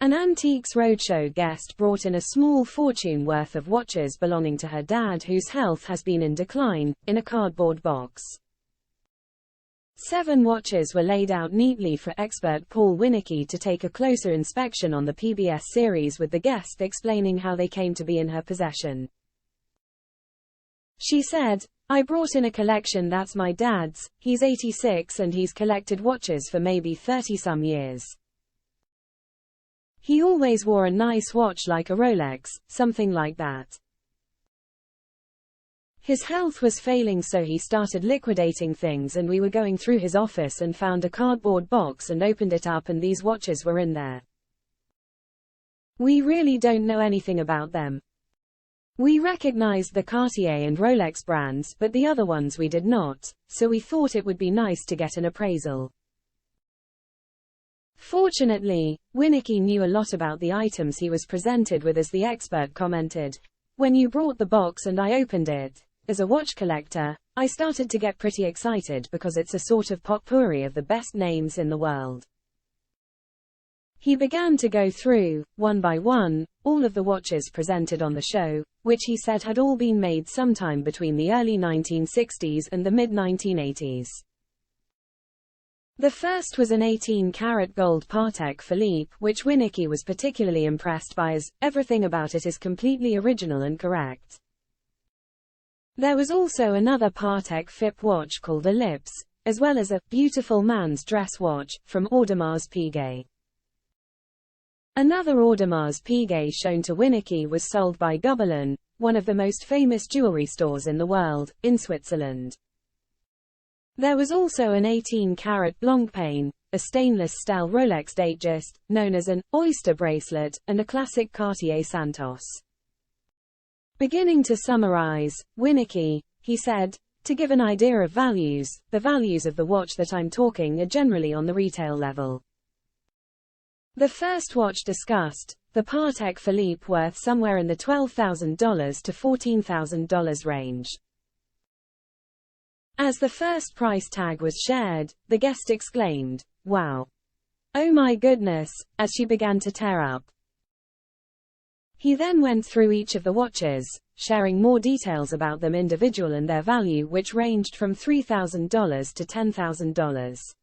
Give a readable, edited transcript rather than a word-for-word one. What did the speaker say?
An Antiques Roadshow guest brought in a small fortune worth of watches belonging to her dad, whose health has been in decline, in a cardboard box. 7 watches were laid out neatly for expert Paul Winnicky to take a closer inspection on the PBS series, with the guest explaining how they came to be in her possession. She said, "I brought in a collection that's my dad's. He's 86 and he's collected watches for maybe 30-some years. He always wore a nice watch like a Rolex, something like that. His health was failing, so he started liquidating things, and we were going through his office and found a cardboard box and opened it up, and these watches were in there. We really don't know anything about them. We recognized the Cartier and Rolex brands, but the other ones we did not, so we thought it would be nice to get an appraisal." Fortunately, Winnicky knew a lot about the items he was presented with, as the expert commented, "When you brought the box and I opened it, as a watch collector, I started to get pretty excited because it's a sort of potpourri of the best names in the world." He began to go through, one by one, all of the watches presented on the show, which he said had all been made sometime between the early 1960s and the mid-1980s. The first was an 18-karat gold Patek Philippe, which Winnicky was particularly impressed by, as everything about it is completely original and correct. There was also another Patek Philippe watch called Ellipse, as well as a beautiful man's dress watch from Audemars Piguet. Another Audemars Piguet shown to Winnicky was sold by Gobelin, one of the most famous jewelry stores in the world, in Switzerland. There was also an 18-karat Blancpain, a stainless steel Rolex Datejust, known as an oyster bracelet, and a classic Cartier Santos. Beginning to summarize, Winnicky, he said, "To give an idea of values, the values of the watch that I'm talking are generally on the retail level. The first watch discussed, the Patek Philippe, worth somewhere in the $12,000 to $14,000 range. As the first price tag was shared, the guest exclaimed, 'Wow. Oh my goodness,' as she began to tear up. He then went through each of the watches, sharing more details about them individual and their value, which ranged from $3,000 to $10,000.